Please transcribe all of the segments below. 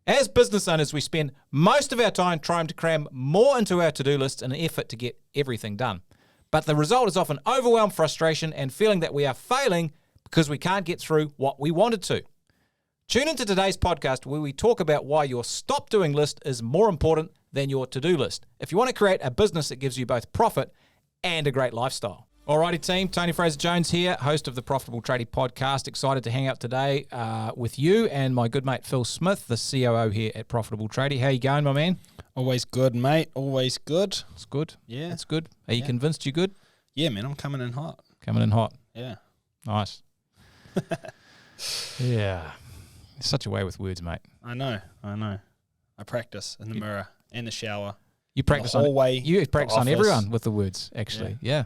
As business owners, we spend most of our time trying to cram more into our to-do list in an effort to get everything done. But the result is often overwhelmed frustration and feeling that we are failing because we can't get through what we wanted to. Tune into today's podcast where we talk about why your stop doing list is more important than your to-do list if you want to create a business that gives you both profit and a great lifestyle. Alrighty team, Tony Fraser-Jones here, host of the Profitable Tradie podcast. Excited to hang out today with you and my good mate Phil Smith, the COO here at Profitable Tradie. How you going, my man? Always good, mate. Always good. It's good. Yeah. It's good. Are you convinced you're good? Yeah, man. I'm coming in hot. Coming in hot. Yeah. Nice. Yeah. It's such a way with words, mate. I know. I practice in the mirror and the shower. You practice the whole way. You practice on everyone with the words, actually. Yeah.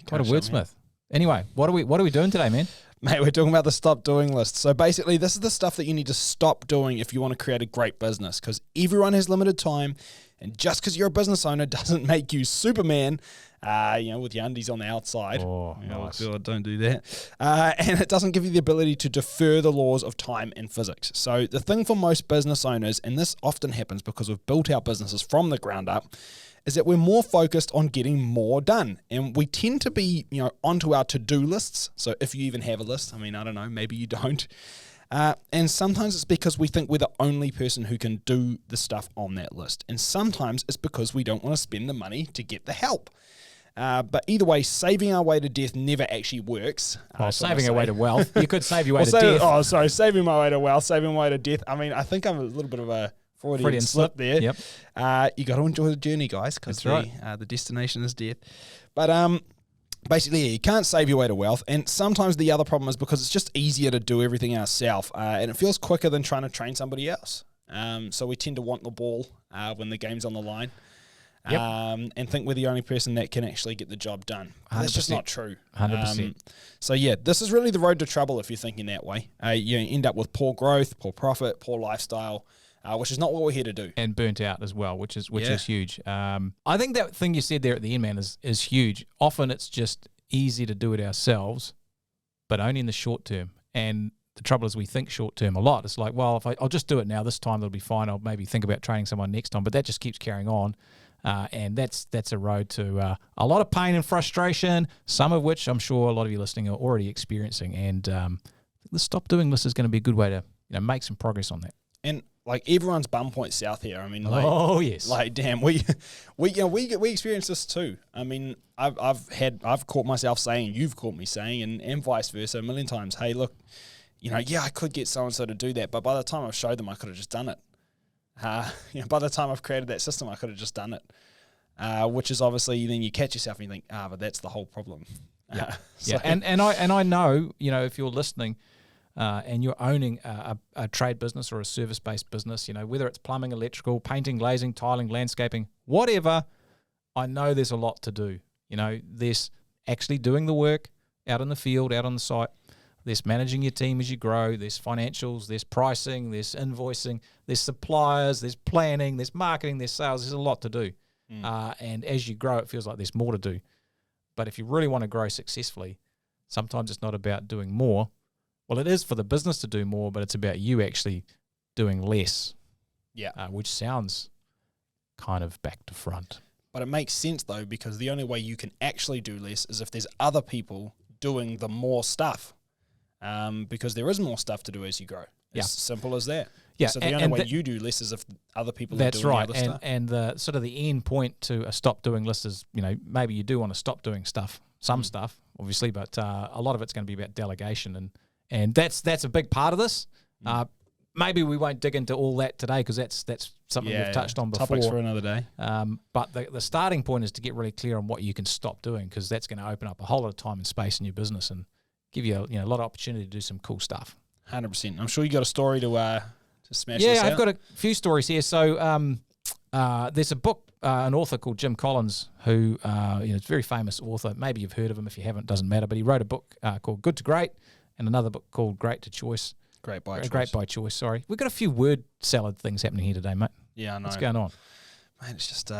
Quite a wordsmith. Anyway, what are we doing today, man? Mate, we're talking about the stop doing list. So basically, this is the stuff that you need to stop doing if you want to create a great business, because everyone has limited time, and just because you're a business owner doesn't make you Superman, with your undies on the outside. Oh, nice. Don't do that. And it doesn't give you the ability to defer the laws of time and physics. So the thing for most business owners, and this often happens because we've built our businesses from the ground up, is that we're more focused on getting more done. And we tend to be, onto our to-do lists. So if you even have a list, I don't know, maybe you don't. And sometimes it's because we think we're the only person who can do the stuff on that list. And sometimes it's because we don't want to spend the money to get the help. But either way, saving our way to death never actually works. Well, saving our way to wealth. You could save your way to death. Oh, sorry, saving my way to wealth, saving my way to death. I think I'm a little bit of a Freudian slip there. Yep. You got to enjoy the journey, guys, because the destination is death. But basically, you can't save your way to wealth. And sometimes the other problem is because it's just easier to do everything ourselves, and it feels quicker than trying to train somebody else. So we tend to want the ball when the game's on the line. Yep. And think we're the only person that can actually get the job done. That's just not true. 100%. So this is really the road to trouble if you're thinking that way. You end up with poor growth, poor profit, poor lifestyle, which is not what we're here to do. And burnt out as well, which is huge. I think that thing you said there at the end, man, is huge. Often it's just easy to do it ourselves, but only in the short term. And the trouble is we think short term a lot. It's like, well, if I'll just do it now, this time it'll be fine. I'll maybe think about training someone next time, but that just keeps carrying on. And that's a road to a lot of pain and frustration, some of which I'm sure a lot of you listening are already experiencing. And the stop doing list is going to be a good way to make some progress on that. And everyone's bum points south here. Oh yes, damn, we experience this too. I've caught myself saying, you've caught me saying, and vice versa a million times. Hey, look, I could get so and so to do that, but by the time I've showed them, I could have just done it. By the time I've created that system, I could have just done it. Which is obviously then you catch yourself and you think, but that's the whole problem. And I know, if you're listening and you're owning a trade business or a service-based business, whether it's plumbing, electrical, painting, glazing, tiling, landscaping, whatever, I know there's a lot to do. There's actually doing the work out in the field, out on the site. There's managing your team as you grow. There's financials, there's pricing, there's invoicing, there's suppliers, there's planning, there's marketing, there's sales. There's a lot to do. And as you grow, it feels like there's more to do. But if you really want to grow successfully, sometimes it's not about doing more. Well, it is for the business to do more, but it's about you actually doing less. Yeah. Which sounds kind of back to front. But it makes sense, though, because the only way you can actually do less is if there's other people doing the more stuff. Because there is more stuff to do as you grow. As simple as that. Yeah. So the only way you do less is if other people are doing other stuff. And the sort of the end point to a stop doing list is, maybe you do want to stop doing stuff, some stuff, obviously, but a lot of it's going to be about delegation. And that's a big part of this. Maybe we won't dig into all that today because that's something we've touched on before. Topics for another day. But the starting point is to get really clear on what you can stop doing, because that's going to open up a whole lot of time and space in your business and give you a lot of opportunity to do some cool stuff. 100%. I'm sure you got a story to smash this out. Yeah, I've got a few stories here. So there's a book, an author called Jim Collins, who is a very famous author. Maybe you've heard of him. If you haven't, doesn't matter. But he wrote a book called Good to Great and another book called Great to Choice. Great by choice. Great by choice, sorry. We've got a few word salad things happening here today, mate. Yeah, I know. What's going on? Mate, it's just,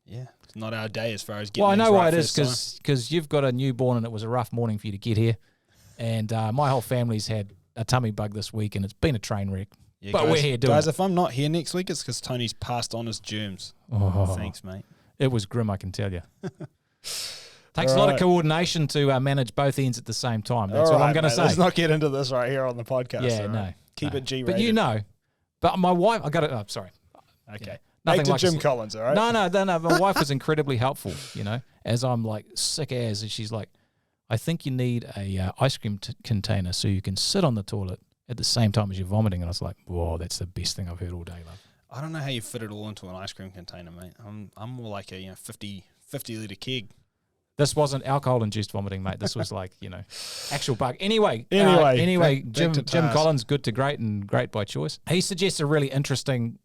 it's not our day as far as getting Well, I know why it is, because you've got a newborn and it was a rough morning for you to get here. And my whole family's had a tummy bug this week and it's been a train wreck. Yeah, but guys, we're here doing guys, it. if I'm not here next week, it's because Tony's passed on his germs. Oh, Thanks, mate. it was grim, I can tell you. Takes a lot of coordination to manage both ends at the same time. That's all I'm going to say. Let's not get into this right here on the podcast. Yeah, right? no. Keep no. it G-rated. But you know, but my wife, I got it. Oh, sorry. Okay. Yeah. Back Nothing to like Jim Collins, all right? No. My wife was incredibly helpful, as I'm like sick as, and she's like, I think you need a ice cream container so you can sit on the toilet at the same time as you're vomiting. And I was like, whoa, that's the best thing I've heard all day, love. I don't know how you fit it all into an ice cream container, mate. I'm more like a 50 litre keg. This wasn't alcohol-induced vomiting, mate. This was like, actual bug. Anyway, back Jim to task. Collins, good to great and great by choice. He suggests a really interesting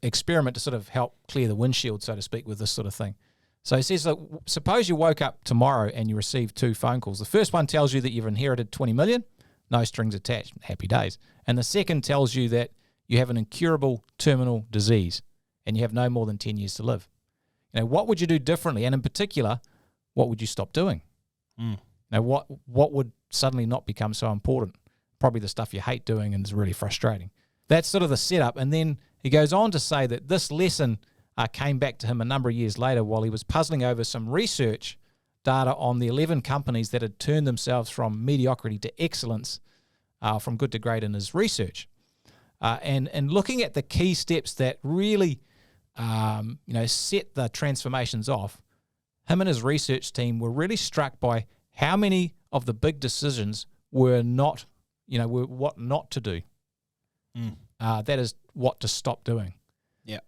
experiment to sort of help clear the windshield, so to speak, with this sort of thing. So he says, suppose you woke up tomorrow and you received 2 phone calls. The first one tells you that you've inherited 20 million, no strings attached, happy days. And the second tells you that you have an incurable terminal disease and you have no more than 10 years to live. What would you do differently? And in particular, what would you stop doing? What would suddenly not become so important? Probably the stuff you hate doing and is really frustrating. That's sort of the setup. And then he goes on to say that this lesson came back to him a number of years later while he was puzzling over some research data on the 11 companies that had turned themselves from mediocrity to excellence, from good to great in his research. And looking at the key steps that really set the transformations off, him and his research team were really struck by how many of the big decisions were not, were what not to do. That is what to stop doing. Yeah.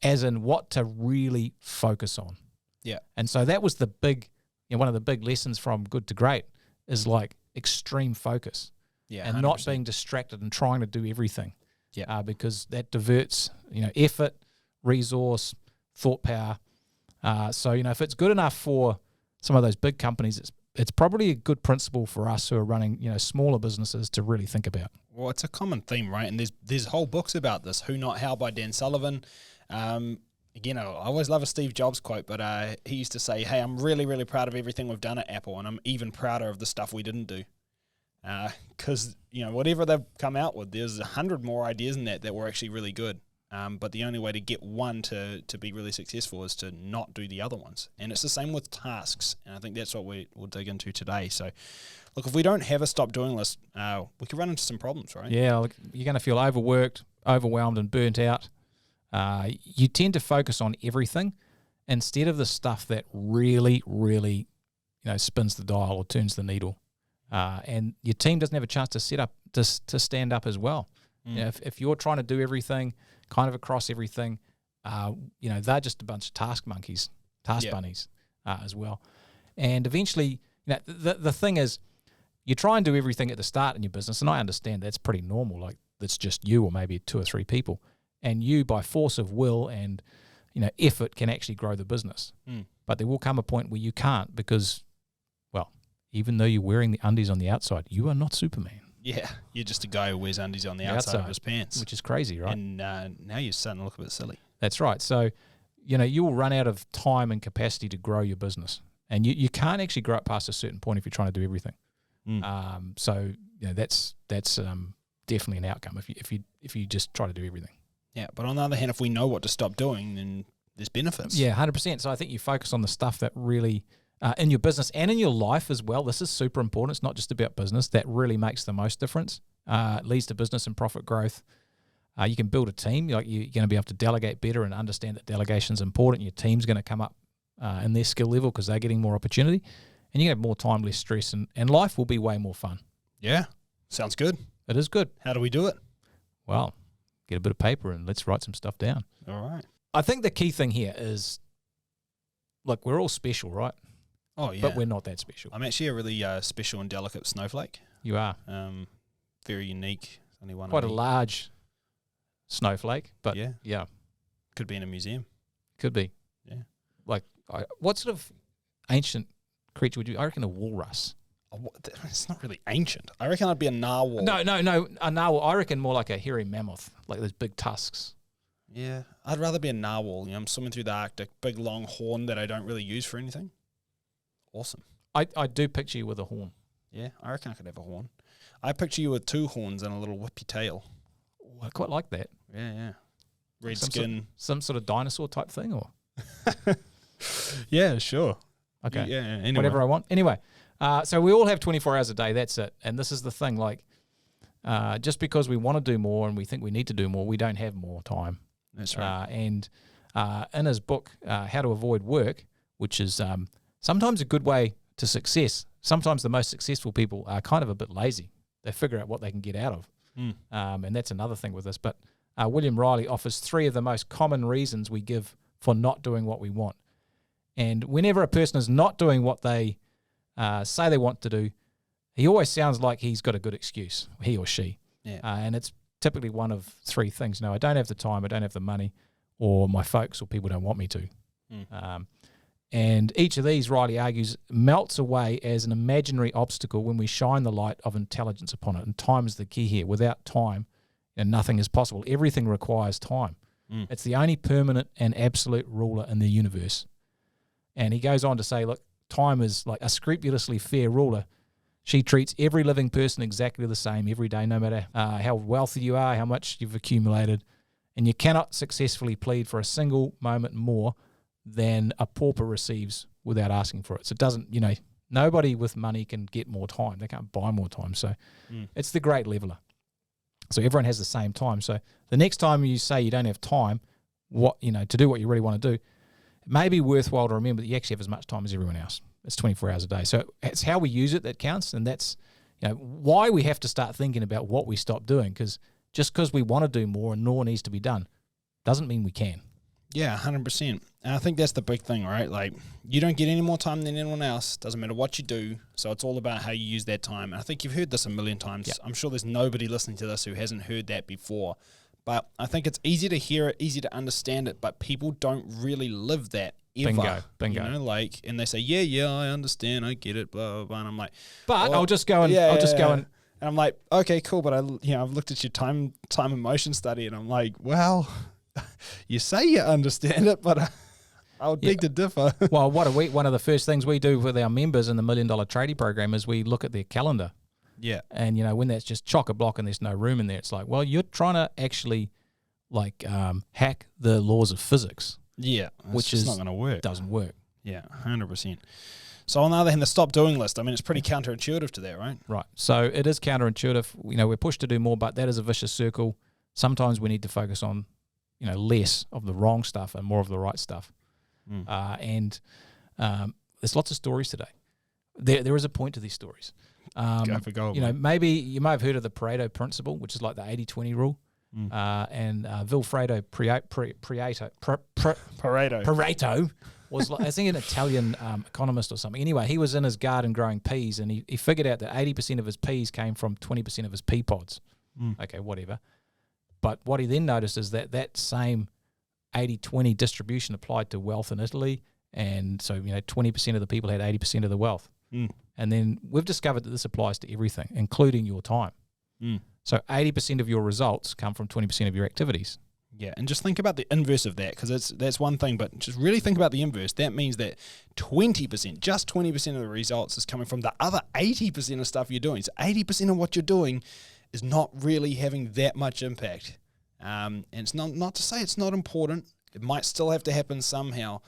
As in what to really focus on. Yeah. And so that was the big, one of the big lessons from good to great is like extreme focus. Yeah. And 100%. not being distracted and trying to do everything. Yeah. Because that diverts, effort, resource, thought power. So if it's good enough for some of those big companies, it's probably a good principle for us who are running, smaller businesses to really think about. Well, it's a common theme, right? And there's whole books about this. Who Not How by Dan Sullivan. Again, I always love a Steve Jobs quote, but he used to say, hey, I'm really, really proud of everything we've done at Apple, and I'm even prouder of the stuff we didn't do. Because, whatever they've come out with, there's 100 more ideas in that were actually really good. But the only way to get one to be really successful is to not do the other ones. And it's the same with tasks. And I think that's what we'll dig into today. So, look, if we don't have a stop doing list, we could run into some problems, right? Yeah, look, you're going to feel overworked, overwhelmed, and burnt out. You tend to focus on everything instead of the stuff that really, really, spins the dial or turns the needle. And your team doesn't have a chance to set up to stand up as well. If you're trying to do everything, kind of across everything, they're just a bunch of task monkeys, bunnies as well. And eventually, the thing is, you try and do everything at the start in your business, and I understand that's pretty normal. Like that's just you or maybe 2 or 3 people, and you by force of will and effort can actually grow the business. But there will come a point where you can't because, well, even though you're wearing the undies on the outside, you are not Superman. Yeah, you're just a guy who wears undies on the outside of his pants. Which is crazy, right? And now you're starting to look a bit silly. That's right. So, you will run out of time and capacity to grow your business. And you can't actually grow it past a certain point if you're trying to do everything. So, that's definitely an outcome if you just try to do everything. Yeah, but on the other hand, if we know what to stop doing, then there's benefits. Yeah, 100%. So I think you focus on the stuff that really... in your business and in your life as well, this is super important. It's not just about business. That really makes the most difference. Leads to business and profit growth. You can build a team. Like you're going to be able to delegate better and understand that delegation is important. Your team's going to come up in their skill level because they're getting more opportunity. And you have more time, less stress, and life will be way more fun. Yeah, sounds good. It is good. How do we do it? Well, get a bit of paper and let's write some stuff down. All right. I think the key thing here is, look, we're all special, right? Oh, yeah. But we're not that special. I'm actually a really special and delicate snowflake. You are. Very unique. Only one. Quite a large snowflake, but yeah. Could be in a museum. Could be. Yeah. Like, what sort of ancient creature would you? I reckon a walrus. It's not really ancient. I reckon I'd be a narwhal. No. A narwhal. I reckon more like a hairy mammoth, like those big tusks. Yeah. I'd rather be a narwhal. I'm swimming through the Arctic, big long horn that I don't really use for anything. Awesome. I do picture you with a horn. Yeah, I reckon I could have a horn. I picture you with 2 horns and a little whippy tail. I quite like that. Yeah. Red Some skin. Some sort of dinosaur type thing, or Yeah, sure. okay, Yeah. Anyway. whatever I want. Anyway, so we all have 24 hours a day. That's it. And this is the thing, like, just because we want to do more and we think we need to do more, we don't have more time. That's right. And in his book, How to Avoid Work, which is sometimes a good way to success, sometimes the most successful people are kind of a bit lazy. They figure out what they can get out of. And that's another thing with this. But William Riley offers 3 of the most common reasons we give for not doing what we want. And whenever a person is not doing what they say they want to do, he always sounds like he's got a good excuse, he or she. Yeah. And it's typically one of 3 things. No, I don't have the time, I don't have the money, or my folks or people don't want me to. And each of these, Riley argues, melts away as an imaginary obstacle when we shine the light of intelligence upon it. And time is the key here. Without time, nothing is possible. Everything requires time. It's the only permanent and absolute ruler in the universe. And he goes on to say, look, time is like a scrupulously fair ruler. She treats every living person exactly the same every day, no matter how wealthy you are, how much you've accumulated. And you cannot successfully plead for a single moment more than a pauper receives without asking for it. So it doesn't, nobody with money can get more time. They can't buy more time. So it's the great leveler. So everyone has the same time. So the next time you say you don't have time, to do what you really want to do, it may be worthwhile to remember that you actually have as much time as everyone else. It's 24 hours a day. So it's how we use it that counts. And that's why we have to start thinking about what we stop doing, because just because we want to do more and more needs to be done doesn't mean we can. Yeah, 100%. And I think that's the big thing, right? Like, you don't get any more time than anyone else. Doesn't matter what you do. So it's all about how you use that time. And I think you've heard this a million times. Yep. I'm sure there's nobody listening to this who hasn't heard that before. But I think it's easy to hear it, easy to understand it, but people don't really live that ever. Bingo. And they say, yeah, I understand, I get it, blah, blah, blah. And I'm like, but I'll just go and and I'm like, okay, cool. But I've looked at your time and motion study, and I'm like, well, you say you understand it, but I would beg to differ. Well, one of the first things we do with our members in the $1 Million Tradie program is we look at their calendar. Yeah. And, when that's just chock-a-block and there's no room in there, it's like, well, you're trying to actually, hack the laws of physics. Yeah. Which is not going to work. Doesn't work. Yeah, 100%. So on the other hand, the stop doing list, I mean, it's pretty counterintuitive to that, right? Right. So it is counterintuitive. We're pushed to do more, but that is a vicious circle. Sometimes we need to focus on, less of the wrong stuff and more of the right stuff. And there's lots of stories today. There is a point to these stories. Maybe you may have heard of the Pareto principle, which is like the 80-20 rule. And Vilfredo Pareto was, I think, an Italian economist or something. Anyway, he was in his garden growing peas, and he figured out that 80% of his peas came from 20% of his pea pods. Okay, whatever. But what he then noticed is that same 80-20 distribution applied to wealth in Italy, and so 20% of the people had 80% of the wealth. And then we've discovered that this applies to everything, including your time. So 80% of your results come from 20% of your activities. Yeah, and just think about the inverse of that, because that's one thing, but just really think about the inverse. That means that 20%, just 20% of the results is coming from the other 80% of stuff you're doing. So 80% of what you're doing is not really having that much impact. And it's not to say it's not important. It might still have to happen somehow,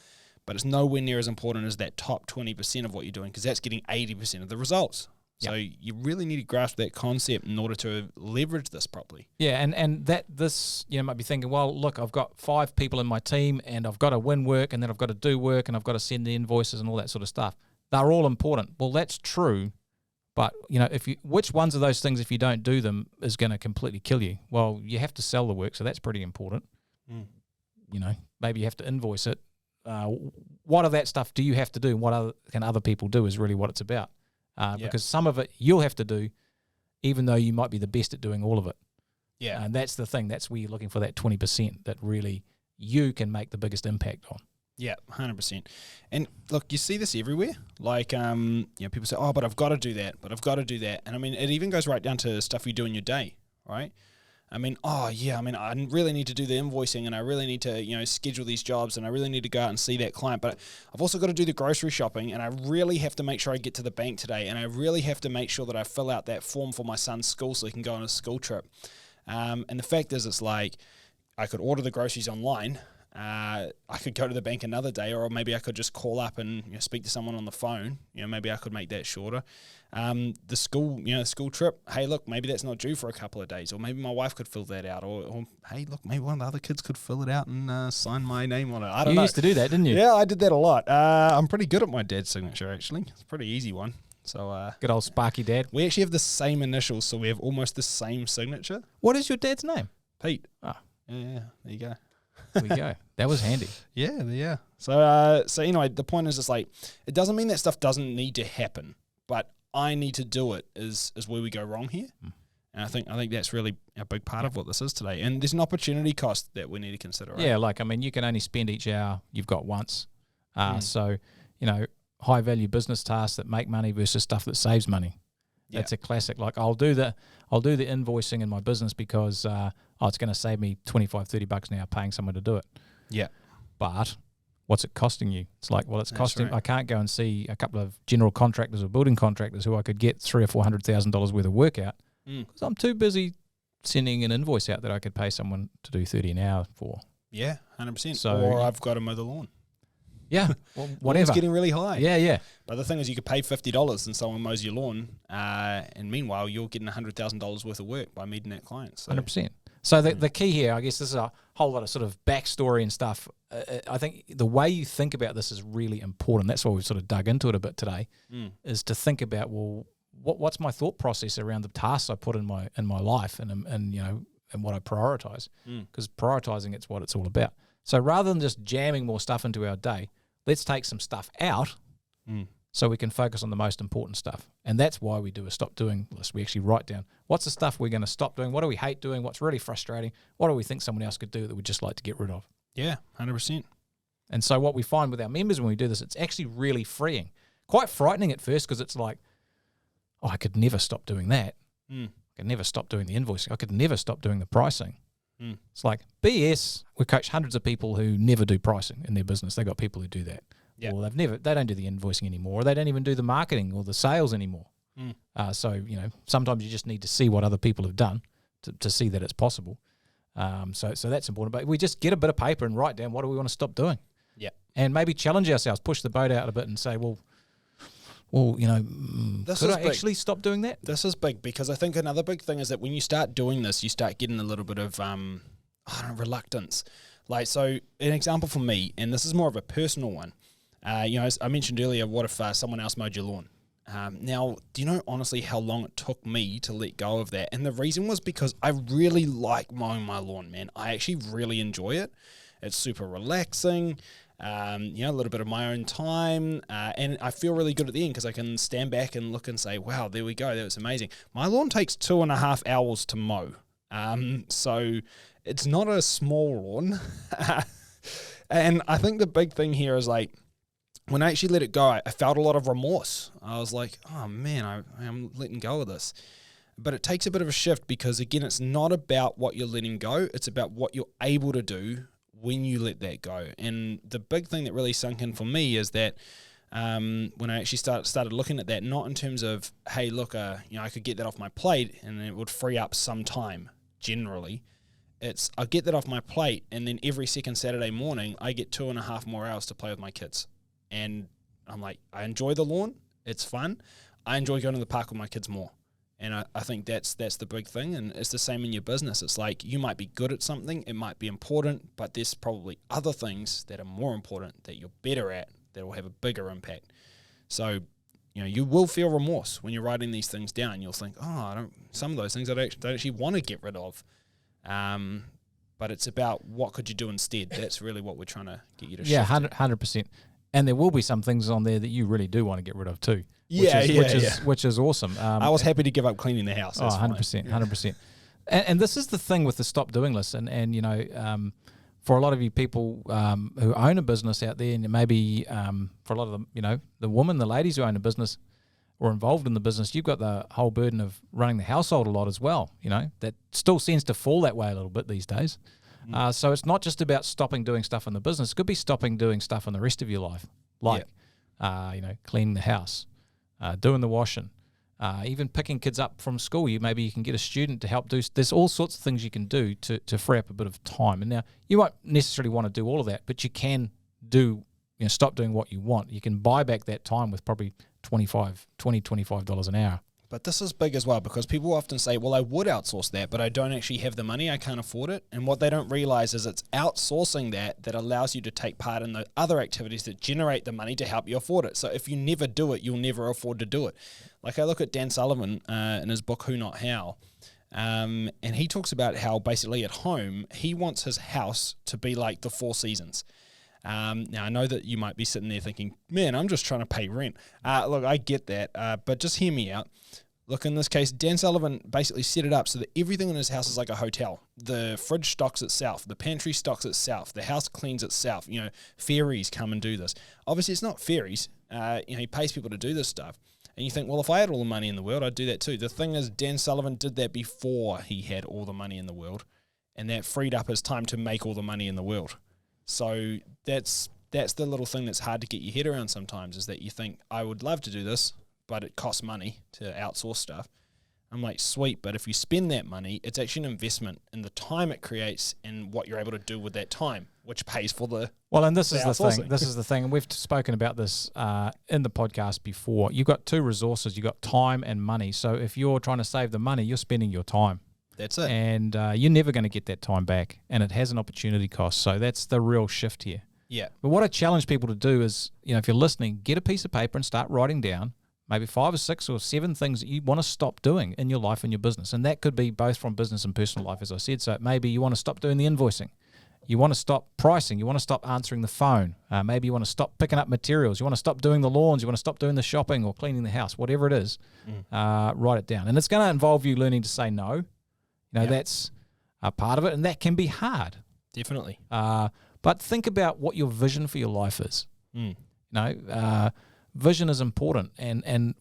but it's nowhere near as important as that top 20% of what you're doing, because that's getting 80% of the results. So you really need to grasp that concept in order to leverage this properly. Yeah, and that this, might be thinking, well, look, I've got 5 people in my team, and I've got to win work, and then I've got to do work, and I've got to send the invoices and all that sort of stuff. They're all important. Well, that's true, but which ones of those things, if you don't do them, is going to completely kill you? Well, you have to sell the work, so that's pretty important. Maybe you have to invoice it. What of that stuff do you have to do, and what can other people do is really what it's about. Because some of it you'll have to do, even though you might be the best at doing all of it. Yeah. And that's the thing. That's where you're looking for that 20% that really you can make the biggest impact on. Yeah, 100%. And look, you see this everywhere. Like, people say, oh, but I've got to do that. And I mean, it even goes right down to stuff you do in your day, right? I mean, I really need to do the invoicing, and I really need to, schedule these jobs, and I really need to go out and see that client. But I've also got to do the grocery shopping, and I really have to make sure I get to the bank today, and I really have to make sure that I fill out that form for my son's school so he can go on a school trip. And the fact is, it's like I could order the groceries online. I could go to the bank another day, or maybe I could just call up and speak to someone on the phone. Maybe I could make that shorter. The school trip. Hey, look, maybe that's not due for a couple of days, or maybe my wife could fill that out, or hey, look, maybe one of the other kids could fill it out and sign my name on it. I don't know. You used to do that, didn't you? Yeah, I did that a lot. I'm pretty good at my dad's signature, actually. It's a pretty easy one. So good old Sparky Dad. We actually have the same initials, so we have almost the same signature. What is your dad's name? Pete. Oh. Yeah, there you go. There we go. That was handy. Yeah. So anyway, the point is, it's like, it doesn't mean that stuff doesn't need to happen, but I need to do it is where we go wrong here. And I think that's really a big part of what this is today. And there's an opportunity cost that we need to consider. Right? Yeah, you can only spend each hour you've got once. So, high value business tasks that make money versus stuff that saves money. That's a classic. Like I'll do the invoicing in my business because it's going to save me $25-$30 an hour paying someone to do it. Yeah. But what's it costing you? It's like, well, it's costing. Right. I can't go and see a couple of general contractors or building contractors who I could get $300,000 or $400,000 worth of work out because I'm too busy sending an invoice out that I could pay someone to do $30 an hour for. Yeah, 100%. So, or I've got to mow the lawn. Yeah, well, whatever. It's getting really high. Yeah. But the thing is, you could pay $50 and someone mows your lawn, and meanwhile, you're getting $100,000 worth of work by meeting that client. So. 100%. So the key here, I guess, this is a whole lot of sort of backstory and stuff. I think the way you think about this is really important. That's why we've sort of dug into it a bit today, is to think about, well, what's my thought process around the tasks I put in my life and what I prioritize, because prioritizing it's what it's all about. So rather than just jamming more stuff into our day, let's take some stuff out so we can focus on the most important stuff. And that's why we do a stop doing list. We actually write down what's the stuff we're going to stop doing, what do we hate doing, what's really frustrating, what do we think someone else could do that we'd just like to get rid of. Yeah, 100%. And so what we find with our members when we do this, it's actually really freeing. Quite frightening at first because it's like, oh, I could never stop doing that. I could never stop doing the invoicing. I could never stop doing the pricing. It's like BS. We coach hundreds of people who never do pricing in their business. They got people who do that. Yeah. Or they don't do the invoicing anymore. Or they don't even do the marketing or the sales anymore. So sometimes you just need to see what other people have done to see that it's possible. So that's important. But we just get a bit of paper and write down what do we want to stop doing. Yeah. And maybe challenge ourselves, push the boat out a bit and say, could I actually stop doing that? This is big because I think another big thing is that when you start doing this, you start getting a little bit of reluctance. Like, so an example for me, and this is more of a personal one. As I mentioned earlier, what if someone else mowed your lawn? Now, do you know honestly how long it took me to let go of that? And the reason was because I really like mowing my lawn, man. I actually really enjoy it. It's super relaxing. A little bit of my own time, and I feel really good at the end because I can stand back and look and say, wow, there we go, that was amazing. My lawn takes 2.5 hours to mow, so it's not a small lawn. And I think the big thing here is, like, when I actually let it go, I felt a lot of remorse. I was like, oh man, I'm letting go of this. But it takes a bit of a shift because, again, it's not about what you're letting go, it's about what you're able to do when you let that go. And the big thing that really sunk in for me is that when I actually started looking at that, not in terms of, hey, look, I could get that off my plate and it would free up some time, generally. It's, I get that off my plate, and then every second Saturday morning, I get 2.5 more hours to play with my kids. And I'm like, I enjoy the lawn. It's fun. I enjoy going to the park with my kids more. And I think that's the big thing, and it's the same in your business. It's like you might be good at something, it might be important, but there's probably other things that are more important that you're better at that will have a bigger impact. So, you will feel remorse when you're writing these things down. You'll think, some of those things I don't actually want to get rid of. But it's about what could you do instead. That's really what we're trying to get you to shift. Yeah, 100%. And there will be some things on there that you really do want to get rid of too. Which is awesome. I was happy to give up cleaning the house. That's 100%, 100%. And this is the thing with the stop doing list. And for a lot of you people who own a business out there, and maybe for a lot of them, the women, the ladies who own a business or involved in the business, you've got the whole burden of running the household a lot as well. That still seems to fall that way a little bit these days. So it's not just about stopping doing stuff in the business. It could be stopping doing stuff in the rest of your life, like cleaning the house, doing the washing, Even picking kids up from school, maybe you can get a student to help do. There's all sorts of things you can do to free up a bit of time. And now you won't necessarily want to do all of that, but you can stop doing what you want. You can buy back that time with probably $25 an hour. But this is big as well, because people often say, well, I would outsource that, but I don't actually have the money, I can't afford it. And what they don't realize is it's outsourcing that allows you to take part in the other activities that generate the money to help you afford it. So if you never do it, you'll never afford to do it. Like I look at Dan Sullivan in his book, Who Not How, and he talks about how basically at home, he wants his house to be like the Four Seasons. Now, I know that you might be sitting there thinking, man, I'm just trying to pay rent. Look, I get that, but just hear me out. Look, in this case, Dan Sullivan basically set it up so that everything in his house is like a hotel. The fridge stocks itself. The pantry stocks itself. The house cleans itself. Fairies come and do this. Obviously, it's not fairies. He pays people to do this stuff. And you think, well, if I had all the money in the world, I'd do that too. The thing is, Dan Sullivan did that before he had all the money in the world. And that freed up his time to make all the money in the world. So that's the little thing that's hard to get your head around sometimes, is that you think, I would love to do this, but it costs money to outsource stuff. I'm like, sweet, but if you spend that money, it's actually an investment in the time it creates and what you're able to do with that time, which pays for the and this is the thing. This is the thing, and we've spoken about this in the podcast before. You've got two resources. You've got time and money. So if you're trying to save the money, you're spending your time. That's it. And you're never going to get that time back, and it has an opportunity cost. So that's the real shift here. Yeah. But what I challenge people to do is, if you're listening, get a piece of paper and start writing down maybe 5 or 6 or 7 things that you want to stop doing in your life and your business. And that could be both from business and personal life, as I said. So maybe you want to stop doing the invoicing. You want to stop pricing. You want to stop answering the phone. Maybe you want to stop picking up materials. You want to stop doing the lawns. You want to stop doing the shopping or cleaning the house, whatever it is. Write it down. And it's going to involve you learning to say no. That's a part of it, and that can be hard. Definitely. But think about what your vision for your life is. Vision is important, and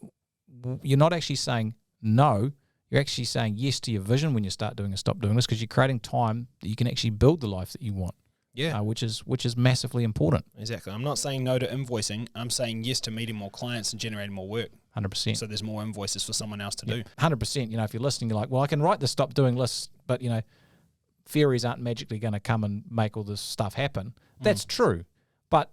you're not actually saying no. You're actually saying yes to your vision when you start doing and stop doing this, because you're creating time that you can actually build the life that you want. Yeah, which is massively important. Exactly. I'm not saying no to invoicing. I'm saying yes to meeting more clients and generating more work. 100%. So there's more invoices for someone else to do. 100%. If you're listening, you're like, well, I can write the stop doing list, but fairies aren't magically going to come and make all this stuff happen. That's true, but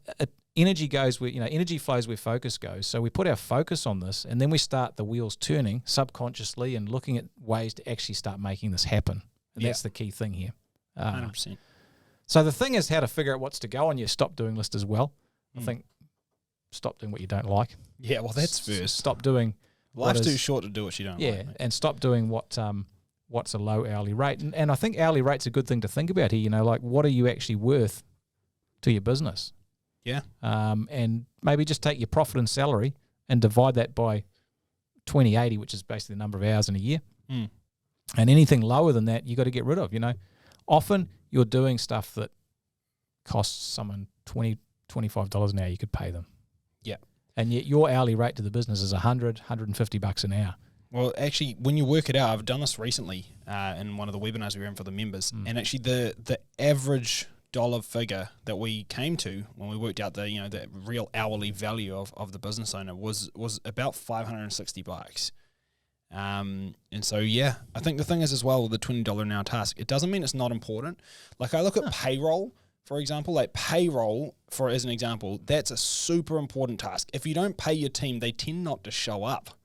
energy goes where energy flows where focus goes. So we put our focus on this, and then we start the wheels turning subconsciously and looking at ways to actually start making this happen. And that's the key thing here. 100%. So the thing is how to figure out what's to go on your stop doing list as well. I think stop doing what you don't like. Yeah, well, that's first. Stop doing. Life's too short to do what you don't like. Yeah, and stop doing what's a low hourly rate. And I think hourly rate's a good thing to think about here. Like, what are you actually worth to your business? Yeah. And maybe just take your profit and salary and divide that by 20/80, which is basically the number of hours in a year. And anything lower than that, you got to get rid of. Often you're doing stuff that costs someone $20, $25 an hour. You could pay them. Yeah. And yet your hourly rate to the business is $100, $150 an hour. Well, actually, when you work it out, I've done this recently in one of the webinars we ran for the members, and actually the average dollar figure that we came to when we worked out the real hourly value of the business owner was about $560. And so I think the thing is as well with the $20 an hour task, it doesn't mean it's not important. Like I look at payroll, for example, as an example, that's a super important task. If you don't pay your team, they tend not to show up.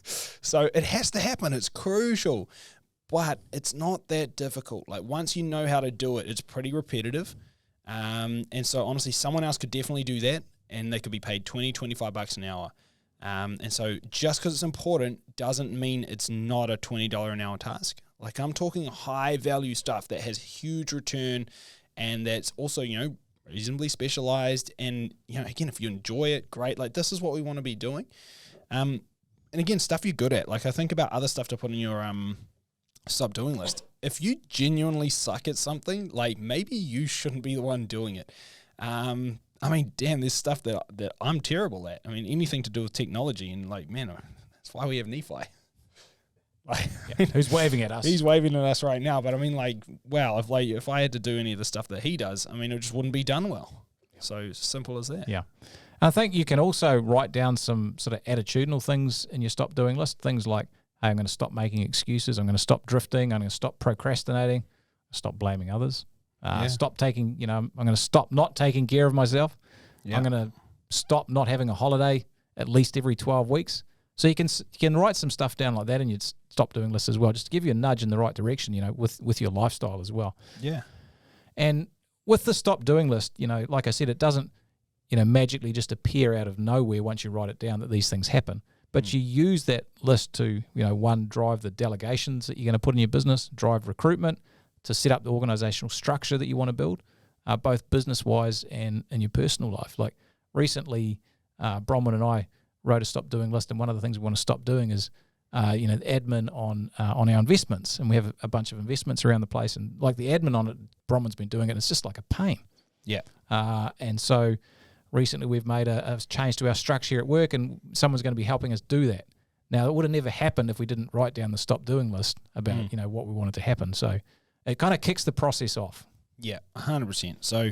So it has to happen. It's crucial. But it's not that difficult. Like once you know how to do it, it's pretty repetitive. And so honestly, someone else could definitely do that, and they could be paid $20, $25 an hour. And so just because it's important doesn't mean it's not a $20 an hour task. Like I'm talking high value stuff that has huge return, and that's also, reasonably specialized. And, again, if you enjoy it, great. Like this is what we want to be doing. And again, stuff you're good at. Like I think about other stuff to put in your stop doing list. If you genuinely suck at something, like maybe you shouldn't be the one doing it. Damn, there's stuff that I'm terrible at. Anything to do with technology, and like, man, that's why we have Nephi. Who's waving at us? He's waving at us right now. But if I had to do any of the stuff that he does, it just wouldn't be done well. So simple as that. Yeah. I think you can also write down some sort of attitudinal things in your stop doing list. Things like, hey, I'm going to stop making excuses. I'm going to stop drifting. I'm going to stop procrastinating. Stop blaming others. Stop taking, I'm going to stop not taking care of myself. I'm going to stop not having a holiday at least every 12 weeks. So you can write some stuff down like that in your stop doing list as well, just to give you a nudge in the right direction, with your lifestyle as well. Yeah. And with the stop doing list, like I said, it doesn't, magically just appear out of nowhere once you write it down that these things happen. But you use that list to, one, drive the delegations that you're going to put in your business, drive recruitment, to set up the organizational structure that you want to build, both business-wise and in your personal life. Like recently, Bronwyn and I wrote a stop doing list, and one of the things we want to stop doing is, admin on our investments. And we have a bunch of investments around the place, and like the admin on it, Bronwyn's been doing it, it's just like a pain. Yeah. And so recently we've made a change to our structure here at work, and someone's going to be helping us do that. Now, it would have never happened if we didn't write down the stop doing list about, what we wanted to happen. So it kind of kicks the process off. Yeah, 100%. So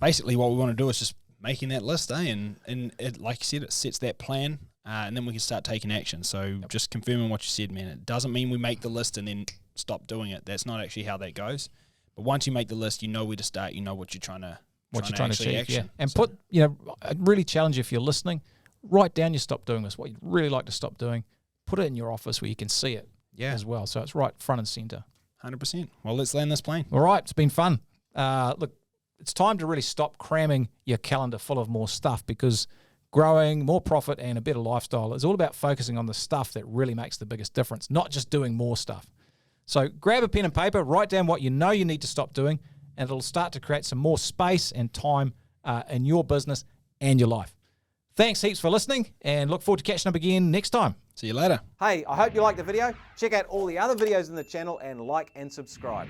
basically what we want to do is just making that list, and it, like you said, it sets that plan, and then we can start taking action. So just confirming what you said, man, it doesn't mean we make the list and then stop doing it. That's not actually how that goes. But once you make the list, you know where to start, you know what you're trying to achieve. Action. Yeah. And put, I really challenge you, if you're listening, write down your stop doing list, what you'd really like to stop doing. Put it in your office where you can see it as well. So it's right front and center. 100%. Well, let's land this plane. All right. It's been fun. Look, it's time to really stop cramming your calendar full of more stuff, because growing, more profit, and a better lifestyle is all about focusing on the stuff that really makes the biggest difference, not just doing more stuff. So grab a pen and paper, write down what you know you need to stop doing, and it'll start to create some more space and time in your business and your life. Thanks heaps for listening, and look forward to catching up again next time. See you later. Hey, I hope you liked the video. Check out all the other videos in the channel and like and subscribe.